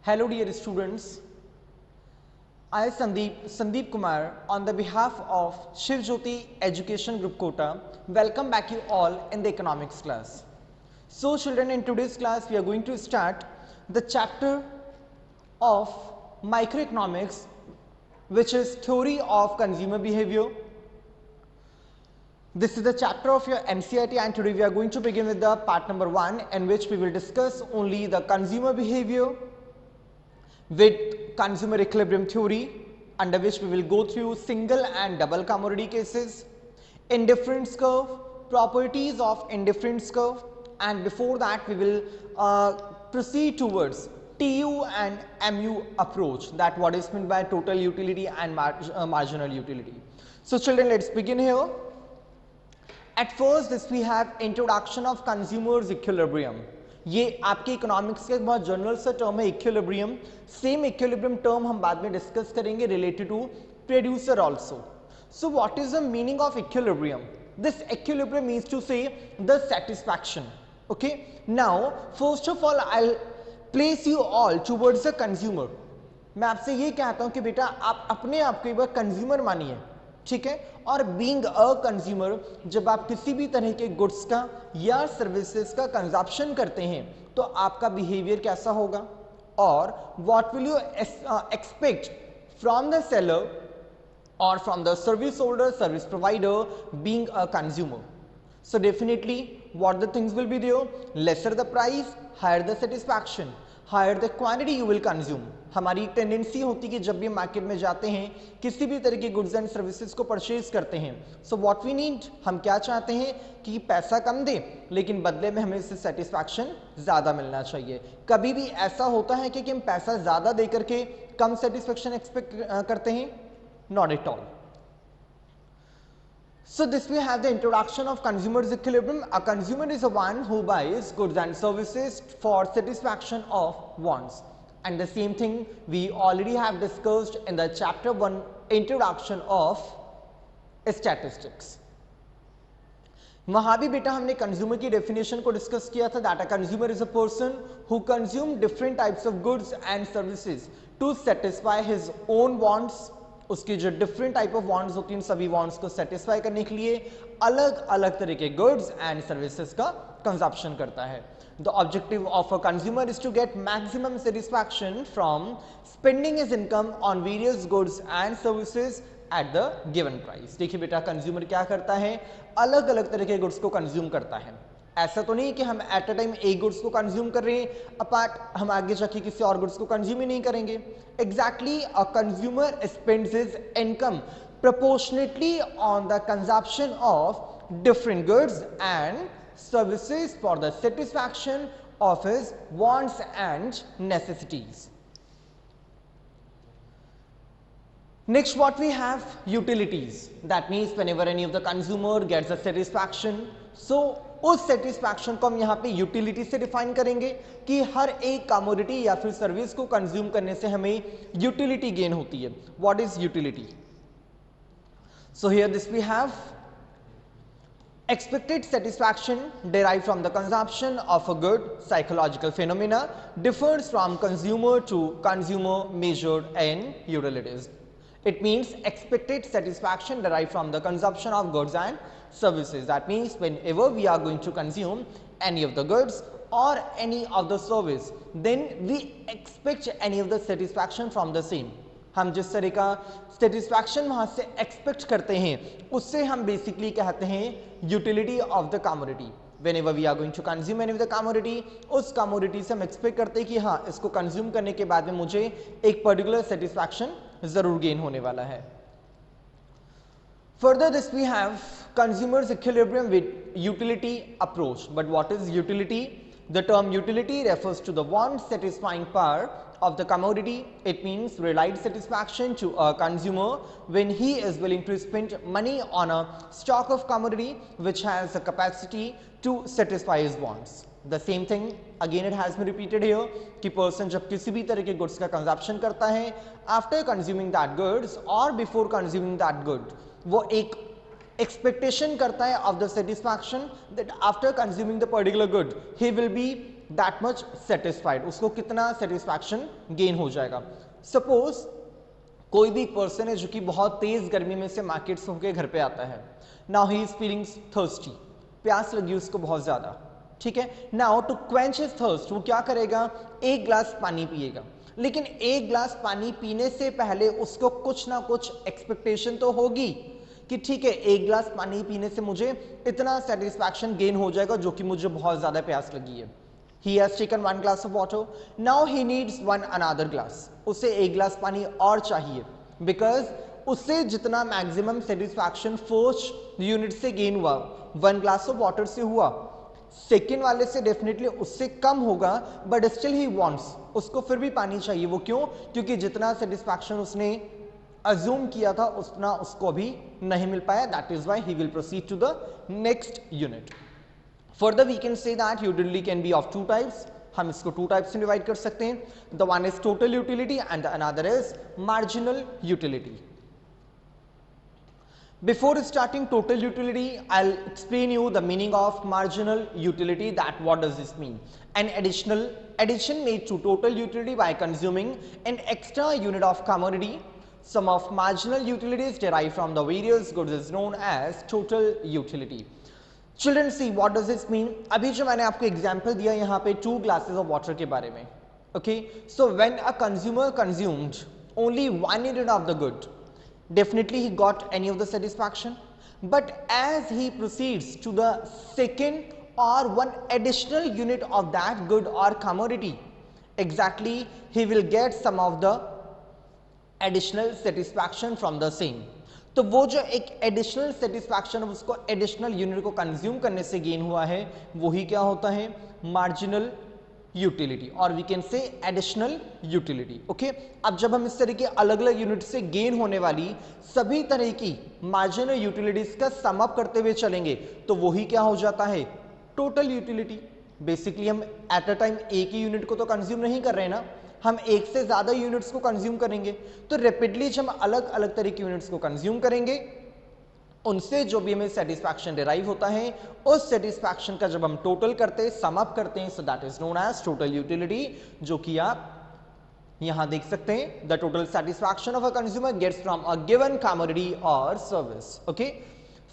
Hello dear students, I Sandeep Kumar on the behalf of Shiv Jyoti Education Group Kota welcome back you all in the economics class. So children, in today's class we are going to start the chapter of microeconomics, which is theory of consumer behavior. This is the chapter of your NCERT and today we are going to begin with the part number 1 in which we will discuss only the consumer behavior with consumer equilibrium theory, under which we will go through single and double commodity cases, indifference curve, properties of indifference curve, and before that we will proceed towards TU and MU approach, that what is meant by total utility and marginal utility. So children, let's begin here. At first this we have introduction of consumers equilibrium. ये आपके economics का एक बहुत general सा term है equilibrium. Same equilibrium term हम बाद में डिस्कस करेंगे related to producer also. So what is the meaning of equilibrium? This equilibrium means to say the satisfaction. Okay, now first of all I will place you all towards the consumer. मैं आपसे ये कहता हूं कि बेटा आप अपने आप को एक बार कंज्यूमर मानिए, ठीक है. और बीइंग अ कंज्यूमर, जब आप किसी भी तरह के गुड्स का या सर्विसेज का कंजप्शन करते हैं तो आपका बिहेवियर कैसा होगा, और what will you expect from the seller or from the service holder, service provider, being a consumer. So definitely what the things will be there? Lesser the price, higher the satisfaction, higher the quantity you will consume. हमारी tendency होती है कि जब भी market में जाते हैं किसी भी तरह के गुड्स एंड सर्विसेज को परचेज करते हैं, सो व्हाट वी नीड, हम क्या चाहते हैं कि पैसा कम दे लेकिन बदले में हमें इससे सेटिस्फैक्शन ज़्यादा मिलना चाहिए. कभी भी ऐसा होता है कि हम पैसा ज़्यादा दे करके कम सेटिस्फैक्शन एक्सपेक्ट करते हैं? Not at all. So this we have the introduction of consumer's equilibrium. A consumer is a one who buys goods and services for satisfaction of wants. And the same thing we already have discussed in the chapter 1 introduction of statistics. वहाँ भी बेटा हमने consumer की definition को discuss किया था, that a consumer is a person who consume different types of goods and services to satisfy his own wants. उसकी जो डिफरेंट टाइप ऑफ वांट्स होती हैं सभी वांट्स को सेटिस्फाई करने के लिए अलग अलग तरह के गुड्स एंड सर्विसेज का कंजप्शन करता है. The objective of a consumer is to get maximum satisfaction from spending his income on various goods and services at the given price. देखिए बेटा, कंज्यूमर क्या करता है, अलग अलग तरह के गुड्स को कंज्यूम करता है. ऐसा तो नहीं कि हम एट अ टाइम एक गुड्स को कंज्यूम कर रहे हैं अपार्ट हम आगे जाके किसी और गुड्स को कंज्यूम ही नहीं करेंगे. Exactly a consumer spends his income proportionately on the consumption of different goods and services for the satisfaction of his wants and necessities. Next what we have, utilities. That means whenever any of the consumer gets a satisfaction, so उस satisfaction को हम यहाँ पे utility से define करेंगे कि हर एक commodity या फिर सर्विस को कंज्यूम करने से हमें यूटिलिटी गेन होती है. What is utility? So here this we have expected satisfaction derived from the consumption of a good. Psychological phenomena differs from consumer to consumer measured in utilities. It means expected satisfaction derived from the consumption of goods and services. That means whenever we are going to consume any of the goods or any of the service, then we expect any of the satisfaction from the same. हम जिस तरह का satisfaction वहां से expect करते हैं उससे हम बेसिकली कहते हैं utility of the commodity. Whenever we are going to consume any of the commodity, उस कमोडिटी से हम एक्सपेक्ट करते हैं कि हाँ, इसको कंज्यूम करने के बाद में मुझे एक पर्टिकुलर सेटिस्फैक्शन जरूर गेन होने वाला है. Further this we have consumers equilibrium with utility approach. But what is utility? The term utility refers to the want satisfying power of the commodity. It means realized satisfaction to a consumer when he is willing to spend money on a stock of commodity which has the capacity to satisfy his wants. The same thing again it has been repeated here कि person जब किसी भी तरह के goods का consumption करता है, after consuming that goods or before consuming that good, वो एक expectation करता है of the satisfaction that after consuming the particular good he will be that much satisfied, उसको कितना सेटिस्फैक्शन गेन हो जाएगा। सपोज कोई भी पर्सन है जो कि बहुत तेज गर्मी में से मार्केट से होकर घर पे आता है, now he is feeling thirsty, प्यास लगी उसको बहुत ज्यादा, ठीक है। Now to quench his thirst वो क्या करेगा, एक ग्लास पानी पिएगा, लेकिन एक ग्लास पानी पीने से पहले उसको कुछ ना कुछ एक्सपेक्टेशन तो होगी कि ठीक है एक ग्लास पानी पीने से मुझे इतना सेटिस्फैक्शन गेन हो जाएगा जो कि मुझे बहुत ज्यादा प्यास लगी है। He has taken one glass of water. Now he needs one another glass. उसे एक ग्लास पानी और चाहिए, because उससे जितना मैक्सिमम सेटिस्फैक्शन फर्स्ट यूनिट से गेन हुआ, वन ग्लास ऑफ वाटर से हुआ, सेकेंड वाले से डेफिनेटली उससे कम होगा, बट स्टिल ही वांट्स, उसको फिर भी पानी चाहिए। वो क्यों? क्योंकि जितना सेटिस्फैक्शन उसने अज्यूम किया था उतना उसको अभी नहीं मिल पाया। That is why he will proceed to the next unit. Further we can say that utility can be of two types. हम इसको two types में divide कर सकते हैं। The one is total utility and the another is marginal utility. Before starting total utility, I'll explain you the meaning of marginal utility. That what does this mean? An addition made to total utility by consuming an extra unit of commodity. Sum of marginal utilities derived from the various goods is known as total utility. Children, see what does this mean? अभी जो मैंने आपको example दिया यहाँ पे 2 glasses of water के बारे में, okay? So when a consumer consumed only 1 unit of the good, definitely he got any of the satisfaction. But as he proceeds to the second or one additional unit of that good or commodity, exactly he will get some of the additional satisfaction from the same. तो वो जो एक additional satisfaction उसको additional unit को consume करने से gain हुआ है, वही क्या होता है, मार्जिनल यूटिलिटी, और we can say additional utility. Okay, अब जब हम इस तरह के अलग अलग यूनिट से गेन होने वाली सभी तरह की मार्जिनल यूटिलिटीज का सम अप करते हुए चलेंगे तो वही क्या हो जाता है, टोटल यूटिलिटी। बेसिकली हम एट अ टाइम एक ही यूनिट को तो कंज्यूम नहीं कर रहे ना, हम एक से ज्यादा यूनिट्स को कंज्यूम करेंगे। तो रैपिडली जब हम अलग अलग तरह के यूनिट्स को कंज्यूम करेंगे, उनसे जो भी हमें सेटिस्फैक्शन डिराइव होता है, उस सेटिस्फैक्शन का जब हम टोटल करते हैं, सम अप करते हैं, so that is known as total utility, जो कि आप यहां देख सकते हैं। The total satisfaction of a consumer gets from a given commodity और service. Okay,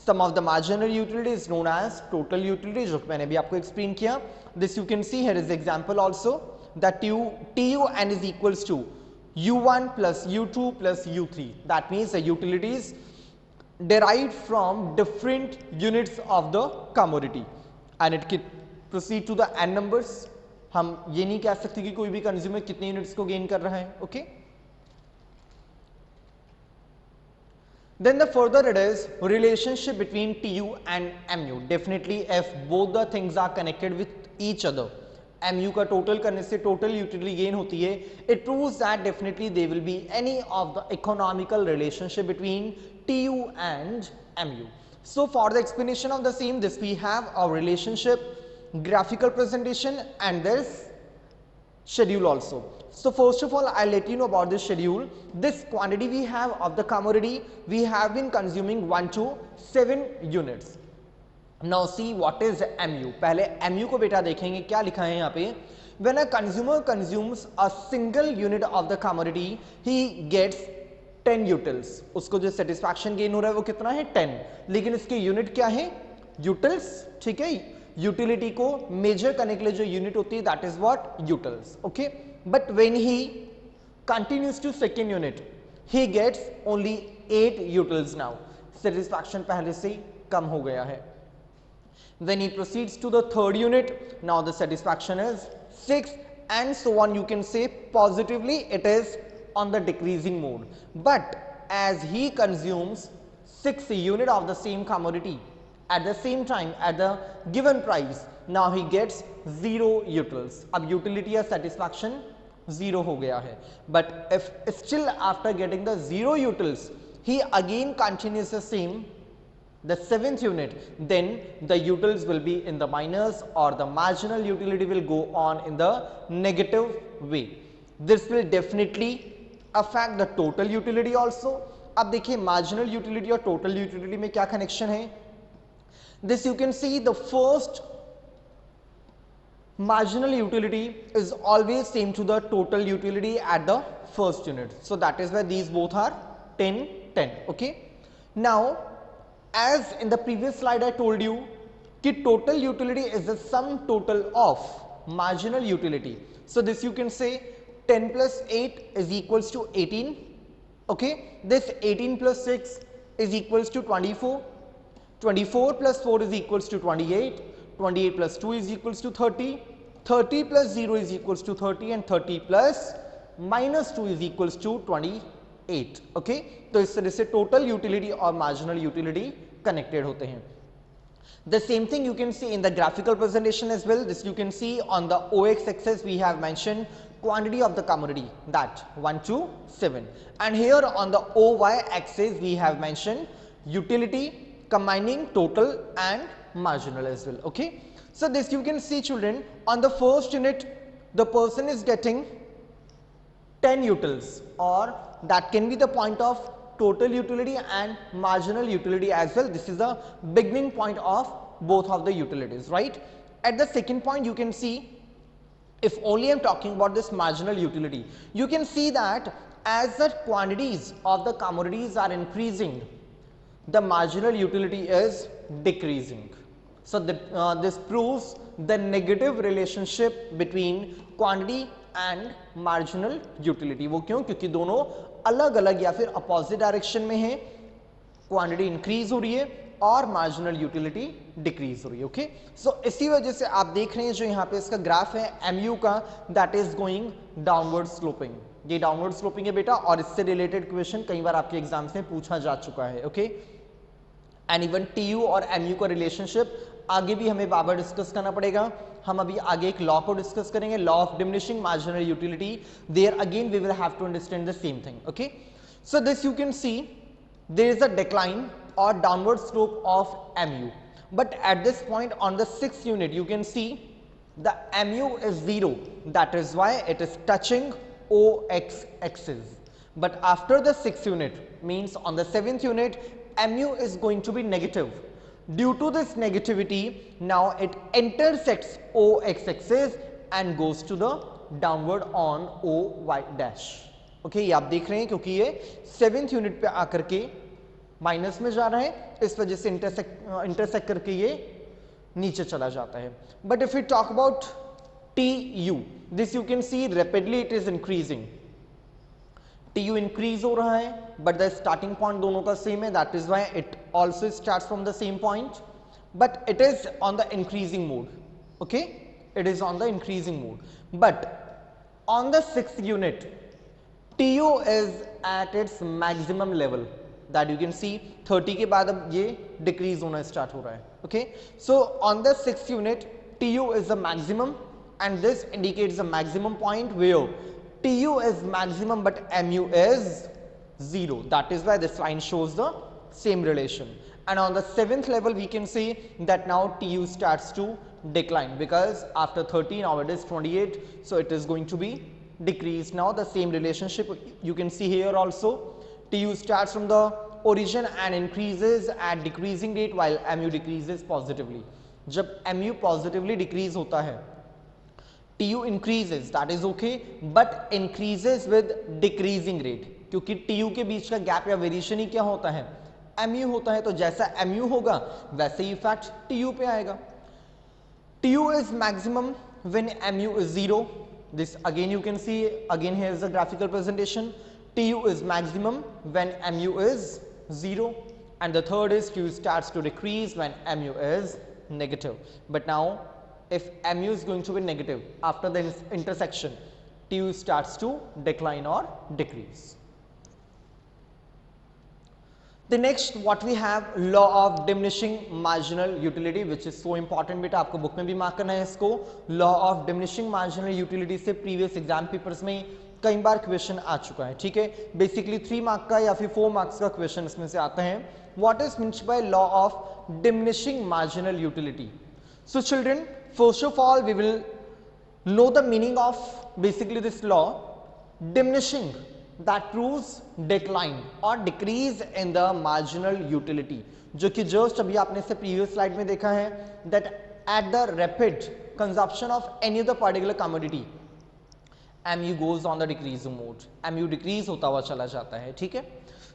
sum of the marginal utility is known as total utility, जो मैंने भी आपको एक्सप्लेन किया। This you can see here is example also that TUN is equals to U1 plus U2 plus U3. That means the utilities derived from different units of the commodity and it can proceed to the n numbers. हम ये नहीं कह सकते कि कोई भी consumer कितने units को गेन कर रहा है। Okay, then the further it is relationship between TU and MU. Definitely if both the things are connected with each other, MU का टोटल करने से टोटल यूटिलिटी गेन होती है। It proves that definitely they will be any of the economical relationship between TU and MU. So for the explanation of the same, this we have a relationship, graphical presentation and this schedule also. So first of all, I'll let you know about this schedule. This quantity we have of the commodity, we have been consuming 1 to 7 units. Now see what is MU. पहले MU को बेटा देखेंगे क्या लिखा है यहाँ पे। When a consumer consumes a single unit of the commodity, he gets 10 utils. उसको जो satisfaction gain हो रहा है वो कितना है, 10, लेकिन इसके यूनिट क्या है, utils, ठीक है। यूटिलिटी को मेजर करने के लिए जो यूनिट होती है that is what, utils. Okay, but when he continues to second unit, he gets only 8 utils now. Satisfaction पहले से ही कम हो गया है। When he proceeds to the third unit, now the satisfaction is 6 and so on. You can say positively it is on the decreasing mode. But as he consumes 6 unit of the same commodity at the same time at the given price, now he gets 0 utils. अब utility या satisfaction 0 हो गया है। But if still after getting the 0 utils, he again continues the same, the 7th unit, then the utils will be in the minus or the marginal utility will go on in the negative way. This will definitely affect the total utility also. अब देखिए marginal utility और total utility में क्या connection है। This you can see the first marginal utility is always same to the total utility at the first unit. So that is why these both are 10, 10. Okay. Now, as in the previous slide I told you that total utility is the sum total of marginal utility. So this you can say 10 plus 8 is equals to 18. Okay. This 18 plus 6 is equals to 24. 24 plus 4 is equals to 28. 28 plus 2 is equals to 30. 30 plus 0 is equals to 30 and 30 plus minus 2 is equals to 28. Okay. तो इस तरह से total utility और marginal utility connected होते हैं. The same thing you can see in the graphical presentation as well. This you can see on the OX axis we have mentioned quantity of the commodity, that 1 to 7, and here on the OY axis we have mentioned utility combining total and marginal as well. Okay. So this you can see, children, on the first unit the person is getting 10 utils, or that can be the point of total utility and marginal utility as well. This is the beginning point of both of the utilities, right? At the second point you can see, if only I am talking about this marginal utility, you can see that as the quantities of the commodities are increasing, the marginal utility is decreasing. So this proves the negative relationship between quantity and marginal utility. वो क्यों? क्योंकि दोनों अलग अलग या फिर opposite direction में है. क्वांटिटी इंक्रीज हो रही है और मार्जिनल यूटिलिटी डिक्रीज हो रही है. ओके. सो इसी वजह से आप देख रहे हैं जो यहाँ पे इसका ग्राफ है एमयू का, that is going downward sloping. ये डाउनवर्ड स्लोपिंग है बेटा, और इससे रिलेटेड क्वेश्चन कई बार आपके एग्जाम्स में पूछा जा चुका है. ओके. एंड इवन टीयू और एमयू का रिलेशनशिप आगे भी हमें बार बार डिस्कस करना पड़ेगा. हम अभी आगे एक लॉ को डिस्कस करेंगे, law of diminishing marginal utility. There again we will have to understand the same thing. Okay. So this you can see there is a decline or downward slope of mu, but at this point on the 6th unit you can see the mu is 0, that is why it is touching OX axis. But after the 6th unit, means on the 7th unit, mu is going to be negative. Due to this negativity, now it intersects OX axis and goes to the downward on OY dash. Okay, ये आप देख रहे हैं क्योंकि ये 7th unit पे आकर के माइनस में जा रहा है, इस वजह से इंटरसेक्ट करके ये नीचे चला जाता है. But if you talk about T U, this you can C rapidly it is increasing. T U increase हो रहा है, बट द स्टार्टिंग पॉइंट दोनों का सेम है, that is why it also starts from the same point, but it is on the increasing mode. Okay, it is on the increasing mode. But on the 6th unit, T U is at its maximum level. That you can see 30 के बाद अब ये decrease होना start हो रहा है. Okay. So on the 6th unit TU is the maximum and this indicates the maximum point where TU is maximum but MU is 0. That is why this line shows the same relation. And on the 7th level we can see that now TU starts to decline because after 30 now it is 28, so it is going to be decreased. Now the same relationship you can see here also. TU starts from the origin and increases at decreasing rate while MU decreases positively. जब MU positively decrease होता है, TU increases, that is okay, but increases with decreasing rate. क्योंकि TU के बीच का gap या variation ही क्या होता है? MU होता है. तो जैसा MU होगा वैसे ही इफेक्ट TU पे आएगा. TU is maximum when MU is 0. This again you can see, again here is the graphical presentation. TU is maximum when MU is 0, and the third is TU starts to decrease when MU is negative. But now if MU is going to be negative after the intersection, TU starts to decline or decrease. The next what we have, law of diminishing marginal utility, which is so important. बेटा आपको book में भी mark करना है इसको. law of diminishing marginal utility से previous exam papers में कई बार क्वेश्चन आ चुका है. ठीक है, बेसिकली 3 मार्क का या फिर 4 मार्क्स का क्वेश्चन इसमें से आते हैं. What is means by law of diminishing marginal utility? So children, first of all we will know the meaning of basically this law. Diminishing, that proves decline और decrease in the marginal utility, जो कि just अभी आपने से previous slide में देखा है, that at the rapid consumption of any of the particular commodity, MU goes on the decreasing mode, MU decrease होता हुआ चला जाता है, ठीक है.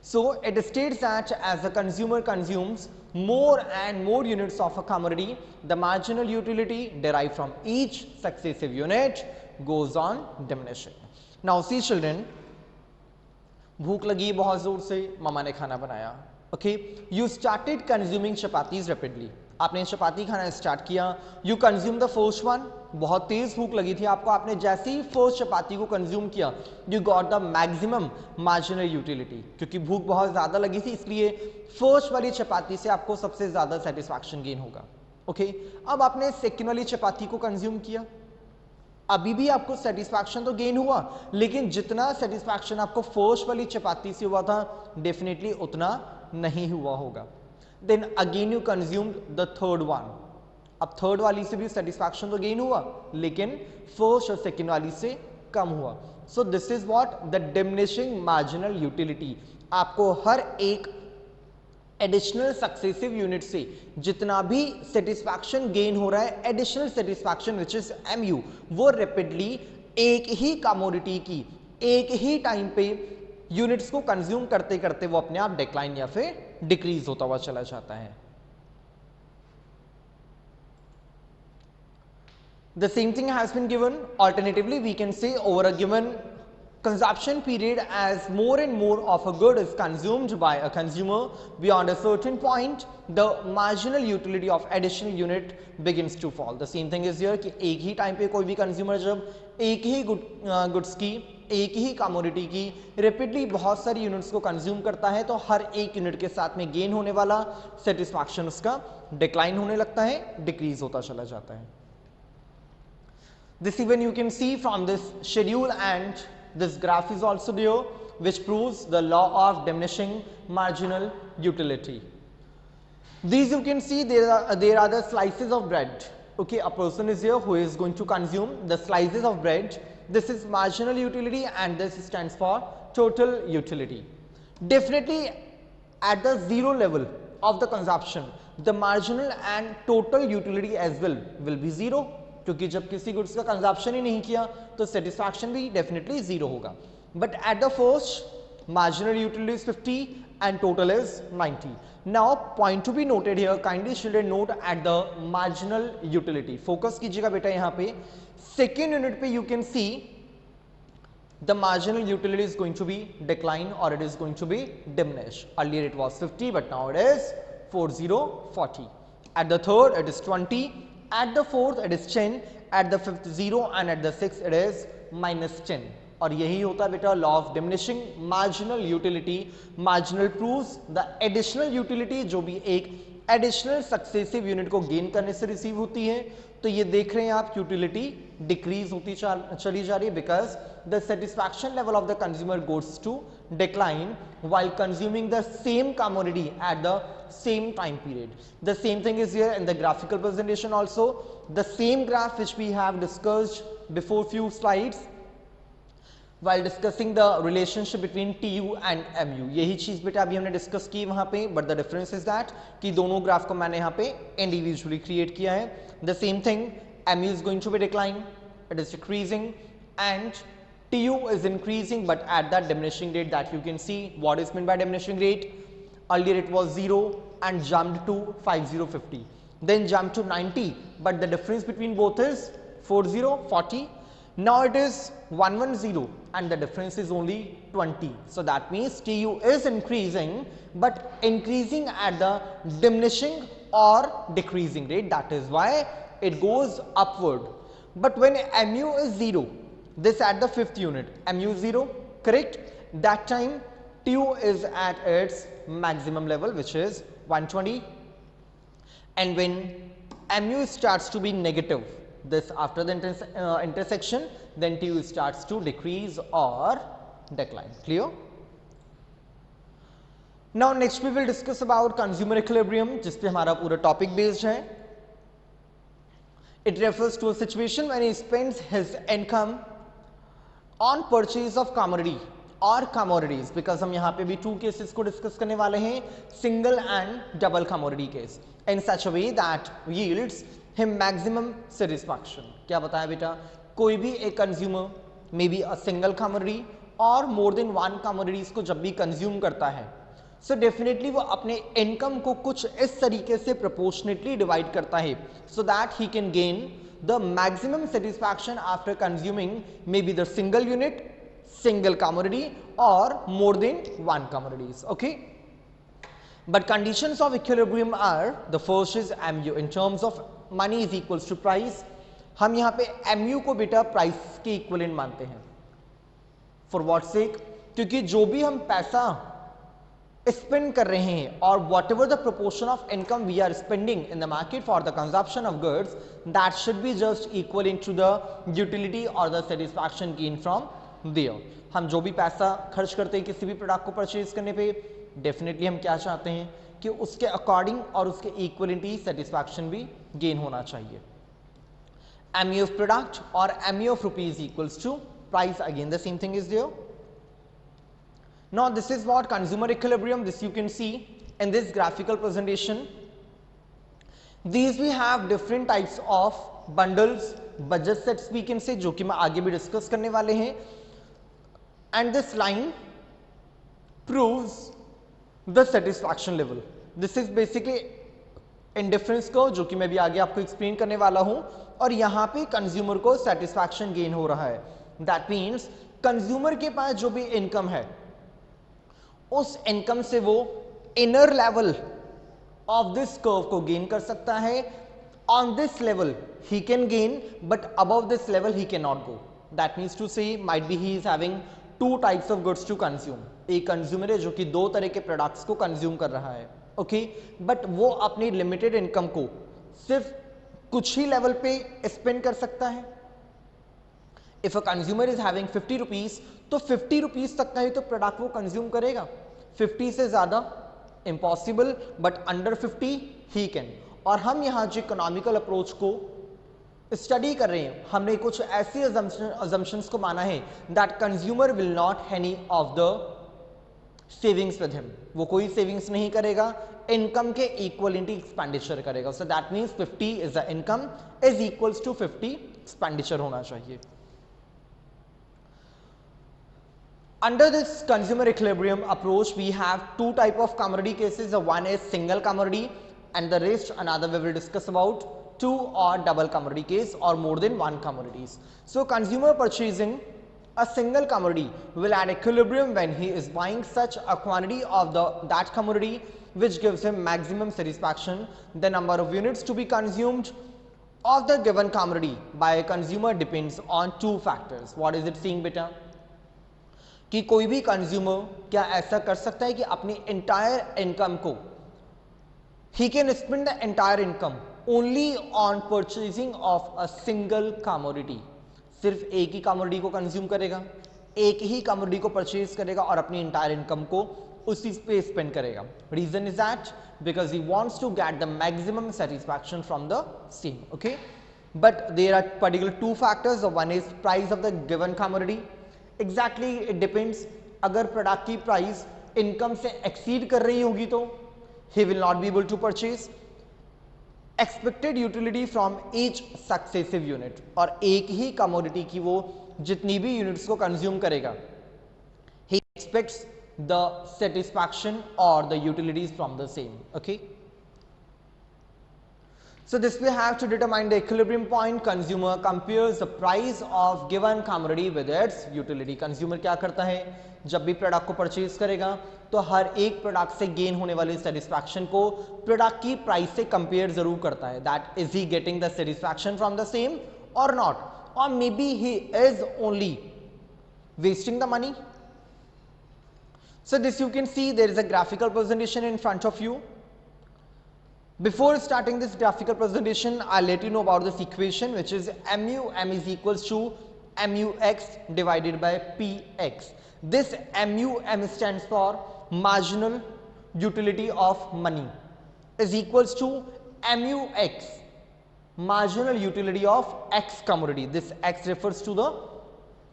So it states that as the consumer consumes more and more units of a commodity, the marginal utility derived from each successive unit goes on diminishing. Now see children, भूख लगी बहुत जोर से, मामा ने खाना बनाया. Okay, you started consuming chapatis rapidly. आपने चपाती खाना स्टार्ट किया. You consume the first one. बहुत तेज भूख लगी थी आपको, आपने जैसे ही फर्स्ट चपाती को कंज्यूम किया, you got the maximum marginal utility. क्योंकि भूख बहुत ज्यादा लगी थी, इसलिए फर्स्ट वाली चपाती से आपको सबसे ज्यादा सेटिस्फैक्शन गेन होगा. ओके, अब आपने सेकेंड वाली चपाती को कंज्यूम किया, अभी भी आपको सेटिस्फैक्शन तो गेन हुआ, लेकिन जितना सेटिस्फैक्शन आपको फर्स्ट वाली चपाती से हुआ था, डेफिनेटली उतना नहीं हुआ होगा. Then again you consumed the third one. अब थर्ड वाली से भी सेटिस्फैक्शन तो गेन हुआ, लेकिन फर्स्ट और सेकेंड वाली से कम हुआ. सो this is what the diminishing marginal utility. आपको हर एक एडिशनल सक्सेसिव यूनिट से जितना भी सेटिस्फैक्शन गेन हो रहा है, additional satisfaction which is MU, वो रैपिडली एक ही कमोडिटी की एक ही टाइम पे यूनिट्स को कंज्यूम करते करते वो अपने आप डिक्लाइन या फिर डिक्रीज होता हुआ चला जाता है. The same thing has been given. Alternatively, we can say over a given consumption period, as more and more of a good is consumed by a consumer beyond a certain point, the marginal utility of additional unit begins to fall. The same thing is here कि एक ही time पे कोई भी consumer जब एक ही goods की एक ही commodity की रेपिडली बहुत सारी यूनिट्स को कंज्यूम करता है, तो हर एक यूनिट के साथ में गेन होने वाला सेटिस्फैक्शन उसका डिक्लाइन होने लगता है, डिक्रीज होता चला जाता है. This even you can see from this schedule, and this graph is also there which proves the law of diminishing marginal utility. These you can see there are the slices of bread. Okay, a person is here who is going to consume the slices of bread. This is marginal utility and this stands for total utility. Definitely at the zero level of the consumption, the marginal and total utility as well will be zero. क्योंकि जब किसी goods का consumption ही नहीं किया तो satisfaction भी definitely zero होगा. But at the first marginal utility is 50 and total is 90. Now point to be noted here, kindly children note at the marginal utility. Focus कीजिएगा बेटा यहाँ पे. सेकेंड यूनिट पे you can C the marginal utility is going to be decline or it is going to be diminish. Earlier it was 50 but now it is 40. At the third it is 20, at the fourth it is 10, at the fifth 0 and at the sixth it is -10. और यही होता है बेटा law of diminishing marginal utility. Marginal proves the additional utility, जो भी एक additional successive unit को gain करने से रिसीव होती है. तो ये देख रहे हैं आप यूटिलिटी डिक्रीज होती चली जा रही है because the satisfaction level of the consumer goes to decline while consuming the same commodity at the same time period. The same thing is here in the graphical presentation also. The same graph which we have discussed before few slides while discussing the relationship between TU and MU. यही चीज बेटा अभी हमने discuss की वहां पे, but the difference is that कि दोनों ग्राफ को मैंने यहाँ पे इंडिविजुअली क्रिएट किया है. The same thing, MU is going to be decline, it is decreasing, and TU is increasing but at that diminishing rate that you can see. What is meant by diminishing rate? Earlier it was 0 and jumped to 5050, then jumped to 90, but the difference between both is 40. Now it is 110 and the difference is only 20. So that means TU is increasing but increasing at the diminishing or decreasing rate. That is why it goes upward. But when MU is 0, this at the fifth unit, MU 0, correct? That time TU is at its maximum level which is 120, and when MU starts to be negative, this after the intersection, then TU starts to decrease or decline. Clear? Now next we will discuss about consumer equilibrium, जिस पे हमारा पूरा topic based है. It refers to a situation when he spends his income on purchase of commodity or commodities, because हम यहाँ पे भी two cases को discuss करने वाले हैं, single and double commodity case, in such a way that yields him maximum satisfaction. क्या बताया बेटा, कोई भी एक consumer may be a single commodity और मोर देन वन कमोडिटीज को जब भी कंज्यूम करता है, सो डेफिनेटली वो अपने इनकम को कुछ इस तरीके से प्रोपोर्शनेटली डिवाइड करता है so that he can gain the maximum satisfaction after consuming may be the single unit, single commodity or more than one commodities. Okay, but conditions of equilibrium are, the first is mu in terms of money is equals to price. हम यहाँ पे mu को बेटा price के equivalent मानते हैं. For what सेक, क्योंकि जो भी हम पैसा स्पेंड कर रहे हैं और whatever the proportion of income we are spending in the market for the consumption of goods, that should be just equal in to the utility और the satisfaction gain from there. हम जो भी पैसा खर्च करते हैं किसी भी प्रोडक्ट को परचेज करने पे, डेफिनेटली हम क्या चाहते हैं कि उसके अकॉर्डिंग और उसके इक्वलिटी सेटिस्फैक्शन भी गेन होना चाहिए. MU of product or MU of rupees equals to price, again the same thing is there. Now this is what consumer equilibrium, this you can see in this graphical presentation. These we have different types of bundles, budget sets we can say, जो कि मैं आगे भी discuss करने वाले हैं. And this line proves the satisfaction level. This is basically indifference curve, जो कि मैं भी आगे आपको एक्सप्लेन करने वाला हूं. और यहां पे कंज्यूमर को सेटिस्फैक्शन गेन हो रहा है. दैट मीन्स कंज्यूमर के पास जो भी इनकम है, उस इनकम से वो inner level of this curve को गेन कर सकता है. On this level he can gain, but above this level he can not go. That means to say might be he is having two types of goods to consume. एक consumer है जो कि दो तरह के प्रोडक्ट्स को consume कर रहा है. ओके, बट वो अपनी लिमिटेड इनकम को सिर्फ कुछ ही लेवल पे स्पेंड कर सकता है. If a consumer is having 50 rupees, तो 50 रुपीज तक का ही तो प्रोडक्ट वो कंज्यूम करेगा. 50 से ज्यादा impossible, but under 50 he can. और हम यहाँ जो इकोनॉमिकल अप्रोच को स्टडी कर रहे हैं, हमने कुछ ऐसी अजम्पशंस को माना है that consumer will not any of the savings with him. वो कोई सेविंग्स नहीं करेगा, इनकम के इक्वलिटी एक्सपेंडिचर करेगा. So that means 50 is the income is equals to 50 expenditure होना चाहिए. Under this consumer equilibrium approach, we have two type of commodity cases. The one is single commodity, and the rest another we will discuss about two or double commodity case or more than one commodities. So consumer purchasing a single commodity will at equilibrium when he is buying such a quantity of that commodity which gives him maximum satisfaction. The number of units to be consumed of the given commodity by a consumer depends on two factors. What is it saying beta? कि कोई भी consumer क्या ऐसा कर सकता है कि अपनी एंटायर इनकम को, he can spend the entire income only on purchasing of a single commodity. सिर्फ एक ही कमोडिटी को कंज्यूम करेगा, एक ही कमोडिटी को परचेज करेगा और अपनी एंटायर इनकम को उसी पे स्पेंड करेगा. Reason is that because he wants to get the maximum satisfaction from the same. Okay, but there are particular two factors. One is price of the given commodity. Exactly it depends. अगर product की price income से exceed कर रही होगी तो he will not be able to purchase. Expected utility from each successive unit, और एक ही commodity की वो जितनी भी यूनिट्स को कंज्यूम करेगा, ही एक्सपेक्ट्स द सेटिस्फैक्शन और the utilities from the same. Okay, so this we have to determine the equilibrium point. Consumer compares the price of given commodity with its utility. Consumer क्या करता है, जब भी product को purchase करेगा तो हर एक प्रोडक्ट से गेन होने वाली सेटिस्फैक्शन को प्रोडक्ट की प्राइस से कंपेयर जरूर करता है. That is he getting the satisfaction from the same और नॉट, और may be he is only wasting the money. So this you can see there is a graphical presentation in front of you. Before starting this graphical presentation, I'll let you know about this equation, which is MUM is equals to MUX divided by PX. This MUM stands for marginal utility of money is equals to MUX, marginal utility of X commodity. This X refers to the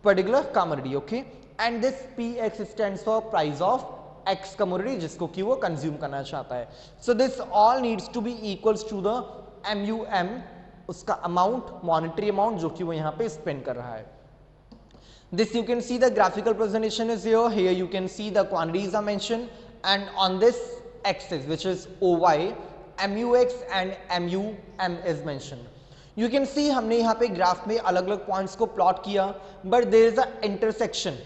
particular commodity, okay, and this PX stands for price of X commodity जिसको कि वो consume करना चाहता है. So this all needs to be equals to the MUM उसका amount, monetary amount जो कि वो यहाँ पे स्पेंड कर रहा है. This you can see the graphical presentation is here. Here you can see the quantities are mentioned, and on this axis which is OY, MUX and MUM is mentioned. You can see हमने यहाँ पे graph में अलग अलग points को plot किया, but there is a intersection.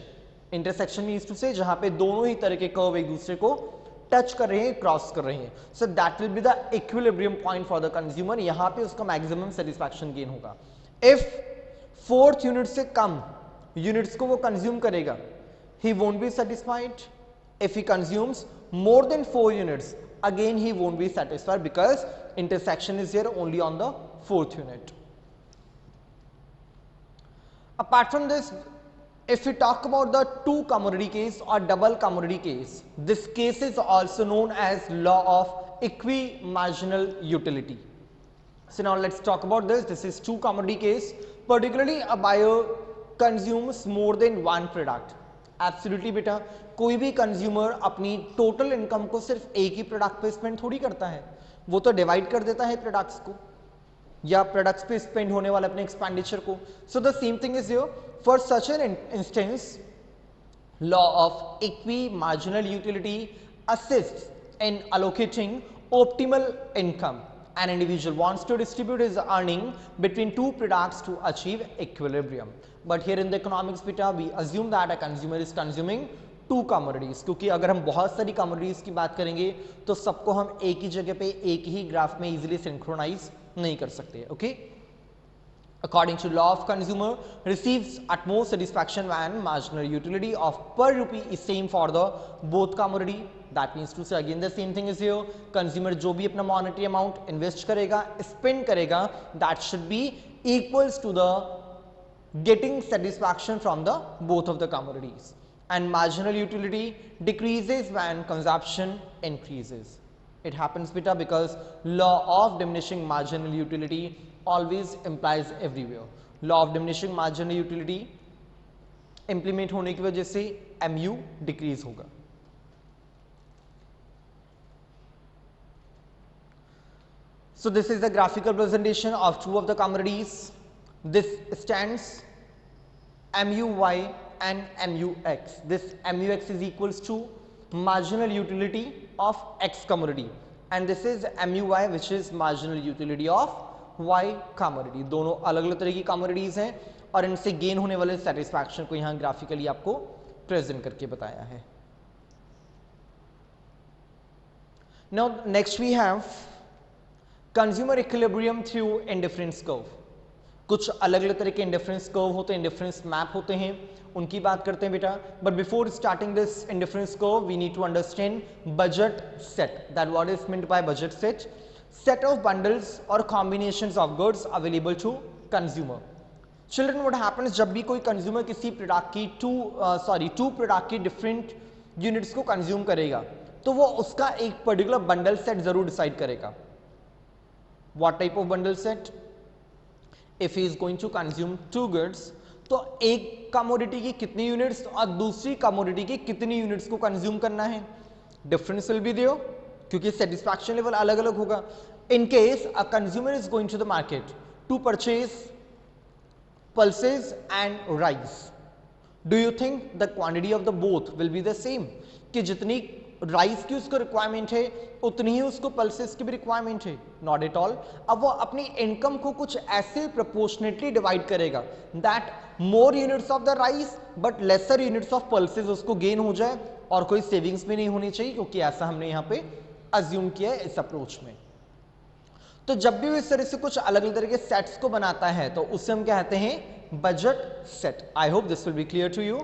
Intersection means to say जहाँ पे दोनों ही तरह के कर्व एक दूसरे को टच कर रहे हैं, क्रॉस कर रहे हैं. So that will be the equilibrium point for the consumer. यहाँ पे उसका मैक्सिमम सेटिस्फैक्शन गेन होगा. इफ फोर्थ यूनिट से कम यूनिट्स को वो कंज्यूम करेगा, he won't be satisfied. If he consumes more than 4 units, again he won't be satisfied because intersection is here only on the 4th unit. Apart from this, if we talk about the two commodity case or double commodity case, this case is also known as law of equimarginal utility. So now let's talk about this. This is two commodity case. Particularly a buyer consumes more than one product. Absolutely बेटा, कोई भी consumer अपनी total income को सिर्फ एक ही product पे spend थोड़ी करता है, वो तो डिवाइड कर देता है प्रोडक्ट्स को या प्रोडक्ट्स पे स्पेंड होने वाले अपने एक्सपेंडिचर को. So the same thing is here for such an instance. Law of equimarginal utility assists in allocating optimal income. An individual wants to distribute his earning between two products to achieve equilibrium. But here in the economics beta, we assume that a consumer is consuming two commodities. क्योंकि अगर हम बहुत सारी commodities की बात करेंगे तो सबको हम एक ही जगह पे एक ही ग्राफ में easily synchronize नहीं कर सकते. Okay? According to law of consumer receives utmost satisfaction when marginal utility of per rupee is same for the both commodity. That means to say again the same thing is here. Consumer जो भी अपना monetary amount invest करेगा, spend करेगा, that should be equals to the getting satisfaction from the both of the commodities. And marginal utility decreases when consumption increases. It happens beta because law of diminishing marginal utility always implies everywhere. Law of diminishing marginal utility implement होने की वजह से MU decrease होगा. So this is the graphical presentation of two of the commodities. This stands MUY and MUX. This MUX is equals to marginal utility of X commodity, and this is MUY which is marginal utility of Y commodity. दोनों अलग अलग तरह की commodities हैं और इनसे gain होने वाले सेटिस्फैक्शन को यहाँ ग्राफिकली आपको प्रेजेंट करके बताया है. Now next we have consumer equilibrium through indifference curve. कुछ अलग अलग तरह के इंडिफरेंस कर्व होते हैं, इंडिफरेंस मैप होते हैं, उनकी बात करते हैं बेटा. But before starting this indifference curve we need to understand budget set. That what is meant by budget set. Set of bundles और combinations of goods available to consumer. Children what happens जब भी कोई consumer किसी product की two product की different units को consume करेगा तो वो उसका एक पर्टिकुलर बंडल सेट जरूर डिसाइड करेगा. What type of bundle set? If he is going to consume two goods, तो एक कमोडिटी की कितनी यूनिट्स और दूसरी कमोडिटी की कितनी यूनिट्स को कंज्यूम करना है. डिफरेंस विल बी देयर क्योंकि सेटिस्फैक्शन लेवल अलग अलग होगा. In case a consumer is going to the market to purchase pulses and rice, do you think the quantity of the both will be the same? कि जितनी rice की उसको requirement है उतनी ही उसको पल्सेस की भी रिक्वायरमेंट है? Not at all. अब वो अपनी इनकम को कुछ ऐसे प्रोपोर्शनेटली डिवाइड करेगा that more units of the rice but lesser units of pulses उसको गेन हो जाए और कोई सेविंग्स भी नहीं होनी चाहिए, क्योंकि ऐसा हमने यहाँ पे अज्यूम किया है इस अप्रोच में. तो जब भी वो इस तरह से कुछ अलग अलग तरह के सेट्स को बनाता है तो उससे हम कहते हैं budget set. I hope this will be clear to you.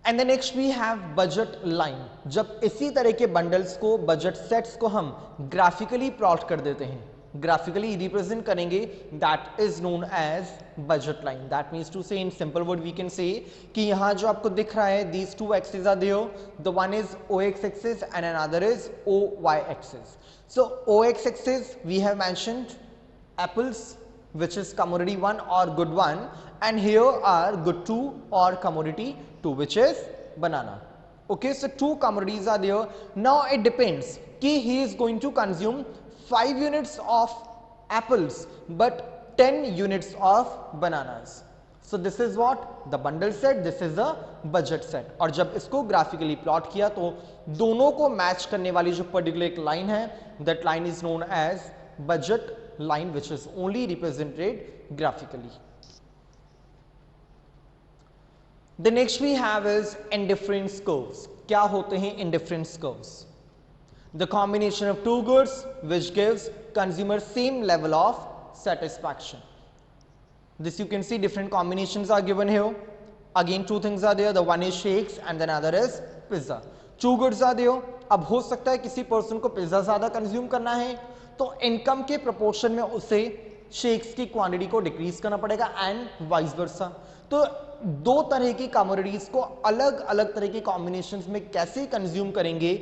And the next we have budget line. जब इसी तरह के बंडल्स को, बजट सेट्स को हम ग्राफिकली प्लॉट कर देते हैं, ग्राफिकली रिप्रेजेंट करेंगे, that is known as budget line. That means to say in simple word we can say कि यहां जो आपको दिख रहा है these two axis are there. The one is OX axis and another is OY axis. So OX axis we have mentioned apples which is commodity 1 or good 1, and here are good 2 or commodity 2 which is banana. Okay, so 2 commodities are there. Now it depends कि he is going to consume 5 units of apples but 10 units of bananas. So this is what the bundle set, this is the budget set. और जब इसको graphically plot किया तो दोनों को match करने वाली जो पर्टिकुलर एक लाइन है, that line is known as budget line, which is only represented graphically. The next we have is indifference curves. क्या होते हैं indifference curves? The combination of two goods which gives consumer same level of satisfaction. This you can see different combinations are given here. Again two things are there. The one is shakes and the other is pizza. Two goods are there. अब हो सकता है किसी person को pizza ज्यादा consume करना है तो इनकम के प्रोपोर्शन में उसे शेक्स की क्वांटिटी को डिक्रीज करना पड़ेगा एंड वाइस वर्सा. तो दो तरह की कमोडिटीज को अलग अलग तरह के कॉम्बिनेशंस में कैसे कंज्यूम करेंगे,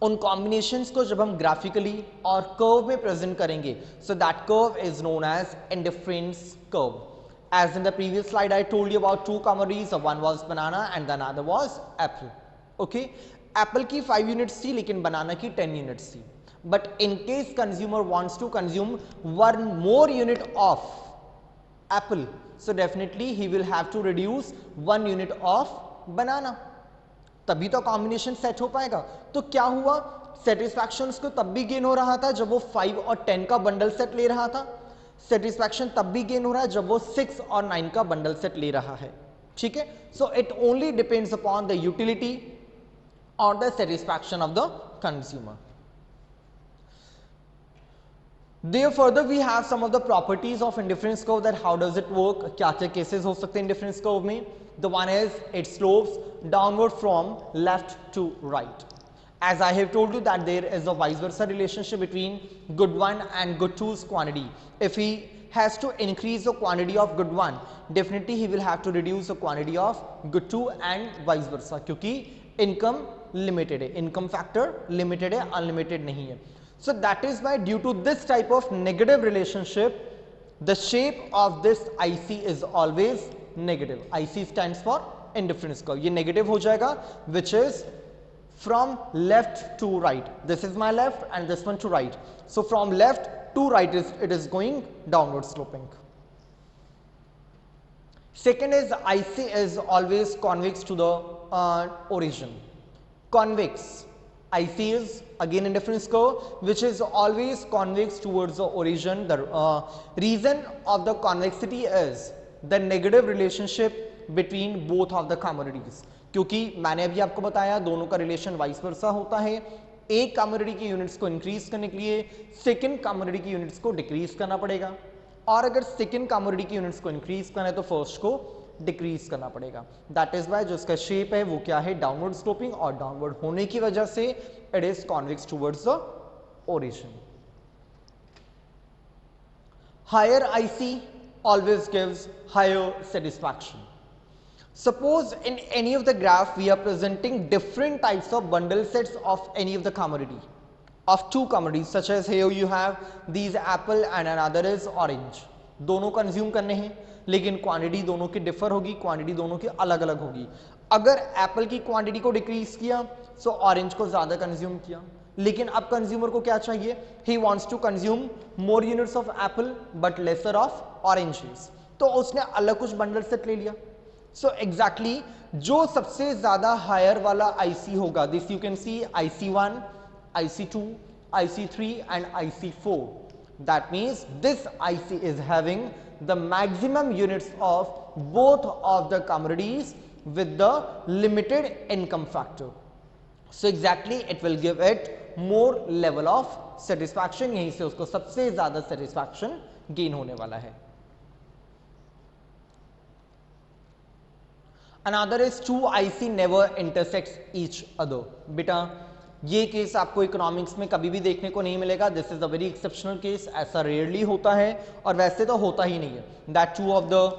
उन कॉम्बिनेशंस को जब हम ग्राफिकली और कर्व में प्रेजेंट करेंगे, so that curve is known as indifference curve. As in the previous slide, I told you about two commodities. One was banana and the other was apple. Okay, apple की 5 units थी लेकिन banana की 10 units थी. But in case consumer wants to consume 1 more unit of apple, so definitely he will have to reduce 1 unit of banana. तभी तो combination set हो पाएगा. तो क्या हुआ, सेटिस्फैक्शन उसको तब भी गेन हो रहा था जब वो 5 और 10 का बंडल सेट ले रहा था. सेटिस्फैक्शन तब भी गेन हो रहा है जब वो 6 और 9 का बंडल सेट ले रहा है. ठीक है, so it only depends upon the utility और the satisfaction of the consumer. There further we have some of the properties of indifference curve, that how does it work, क्या क्या cases हो सकते हैं indifference curve में. The one is it slopes downward from left to right. As I have told you that there is a vice versa relationship between good one and good two's quantity. If he has to increase the quantity of good one, definitely he will have to reduce the quantity of good two and vice versa, क्योंकि income limited है, income factor limited है, unlimited नहीं है. So that is why due to this type of negative relationship, the shape of this IC is always negative. IC stands for indifference curve. ये negative हो जाएगा, which is from left to right. This is my left and this one to right. So from left to right it is going downward sloping. Second is IC is always convex to the origin. Convex IC is again indifference curve which is always convex towards the origin. The reason of the convexity is the negative relationship between both of the commodities. क्योंकि मैंने अभी आपको बताया दोनों का relation vice versa होता है. एक कमोडिटी की यूनिट्स को इंक्रीज करने के लिए सेकंड कमोडिटी की यूनिट्स को डिक्रीज करना पड़ेगा, और अगर सेकंड कमोडिटी की यूनिट्स को इंक्रीज करना है तो फर्स्ट को डिक्रीज करना पड़ेगा. दैट इज वाई जो इसका शेप है वो क्या है, डाउनवर्ड स्लोपिंग, और डाउनवर्ड होने की वजह से it is convex towards the origin. Higher IC always gives higher satisfaction. Suppose in any of the graph we are presenting different types of bundle sets of any of the commodity, of two commodities, such as here you have these apple and another is orange. दोनों consume करने हैं लेकिन quantity दोनों की differ होगी, quantity दोनों की अलग अलग होगी. अगर एप्पल की क्वांटिटी को डिक्रीज किया सो ऑरेंज को ज्यादा कंज्यूम किया, लेकिन अब कंज्यूमर को क्या चाहिए, he wants to consume more units of apple but lesser of oranges, तो उसने अलग कुछ बंडल सेट ले लिया. सो एग्जैक्टली जो सबसे ज्यादा हायर वाला आईसी होगा, this you can C IC1, IC2, IC3 and IC4. That means this IC is having the maximum units of both of the commodities with the limited income factor. So exactly it will give it more level of satisfaction. यहीं से उसको सबसे ज्यादा satisfaction gain होने वाला है. Another is two IC never intersects each other. बेटा ये केस आपको इकोनॉमिक्स में कभी भी देखने को नहीं मिलेगा. This is a very exceptional case, ऐसा रेयरली होता है और वैसे तो होता ही नहीं है. That two of the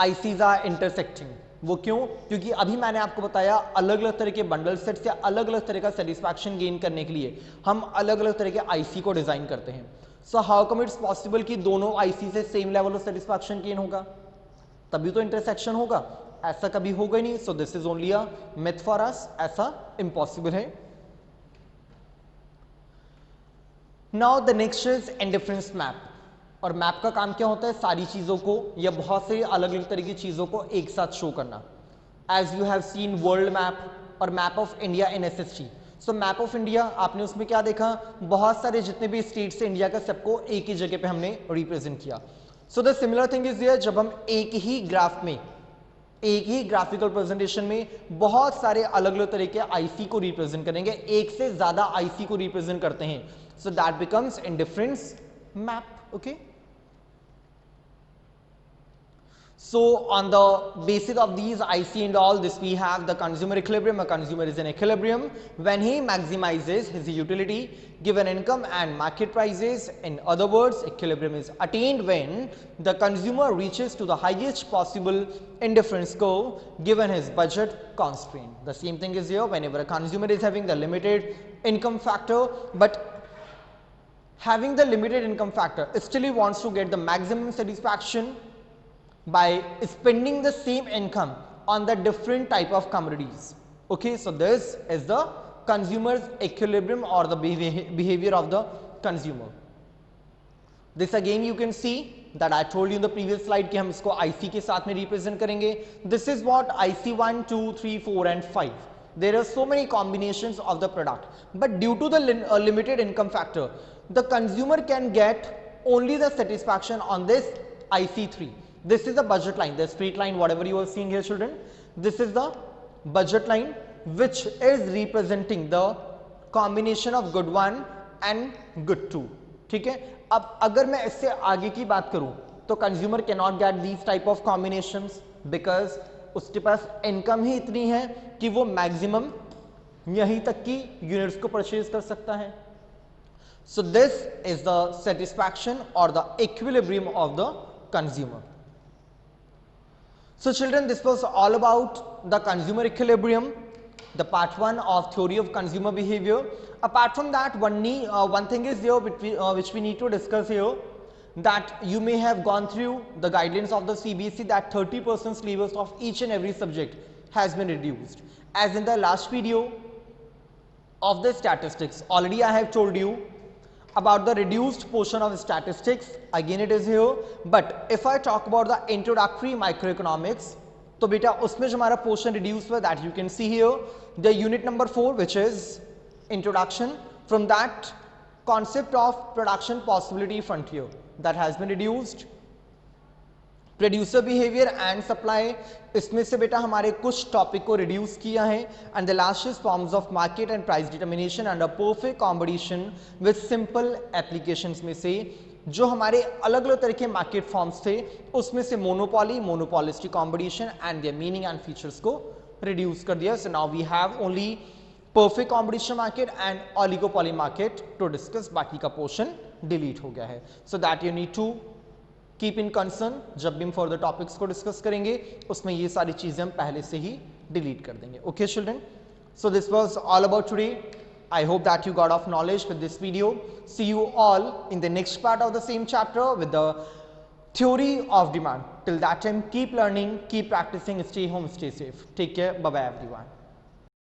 ICs are intersecting. वो क्यों, क्योंकि अभी मैंने आपको बताया अलग अलग तरह के बंडल सेट से अलग अलग तरह का सेटिस्फैक्शन गेन करने के लिए हम अलग अलग तरह के आईसी को डिजाइन करते हैं. So how come it's possible कि दोनों आईसी से same level of satisfaction gain होगा, तभी तो इंटरसेक्शन होगा. ऐसा कभी होगा ही नहीं. सो this is only a myth for us, ऐसा इम्पॉसिबल है. Now the next is indifference map. और मैप का काम क्या होता है? सारी चीजों को या बहुत से अलग अलग तरह की चीजों को एक साथ शो करना. As you have seen world map और map of India in SST. So map of India आपने उसमें क्या देखा? बहुत सारे जितने भी स्टेट्स से इंडिया का सबको एक ही जगह पे हमने रिप्रेजेंट किया. So the similar thing is here, जब हम एक ही ग्राफ में, एक ही ग्राफिकल प्रेजेंटेशन में बहुत सारे अलग अलग तरह के आईसी को रिप्रेजेंट करेंगे, एक से ज्यादा आईसी को रिप्रेजेंट करते हैं, so that becomes indifference map. Okay, so on the basis of these IC and all this, we have the consumer equilibrium. A consumer is in equilibrium when he maximizes his utility given income and market prices. In other words, equilibrium is attained when the consumer reaches to the highest possible indifference score given his budget constraint. The same thing is here. Whenever a consumer is having the limited income factor, but having the limited income factor, still he wants to get the maximum satisfaction by spending the same income on the different type of commodities. Okay, so this is the consumer's equilibrium or the behavior of the consumer. This again you can see that I told you in the previous slide कि हम इसको IC के साथ में represent करेंगे. This is what IC 1, 2, 3, 4 and 5. There are so many combinations of the product, but due to the limited income factor, the consumer can get only the satisfaction on this IC3. This is the budget line, the straight line, whatever you are seeing here children. This is the budget line which is representing the combination of good 1 and good 2. ठीक है, अब अगर मैं इससे आगे की बात करूं तो consumer can not get these type of combinations because उसके पास इनकम ही इतनी है कि वो मैक्सिमम यहीं तक की यूनिट्स को परचेज कर सकता है. So this is the satisfaction और the equilibrium of the consumer. So children, this was all about the consumer equilibrium, the part 1 of theory of consumer behavior. Apart from that, one thing is here which we need to discuss here, that you may have gone through the guidelines of the CBSE that 30% syllabus of each and every subject has been reduced. As in the last video of the statistics, already I have told you about the reduced portion of statistics. Again it is here, but if I talk about the introductory microeconomics, तो बेटा उसमें जो हमारा portion reduced हुआ, that you can see here the unit number 4 which is introduction. From that, concept of production possibility frontier, that has been reduced. Producer behaviour and supply, इसमें से बेटा हमारे कुछ टॉपिक को रिड्यूस किया है. And the last is forms of market and price determination and a perfect combination with simple applications में से जो हमारे अलग अलग तरह के मार्केट फॉर्म्स थे उसमें से monopoly, monopolistic combination and their meaning and features को रिड्यूस कर दिया. So now we have only perfect combination market and oligopoly market to discuss. बाकी का पोर्शन डिलीट हो गया है. So that you need to keep in concern. जब भी हम फर्दर टॉपिक्स को डिस्कस करेंगे उसमें ये सारी चीजें हम पहले से ही डिलीट कर देंगे. Okay children, so this was all about today. I hope that you got off knowledge with this video. See you all in the next part of the same chapter with the theory of demand. Till that time, keep learning, keep practicing, stay home, stay safe. Take care. Bye bye everyone.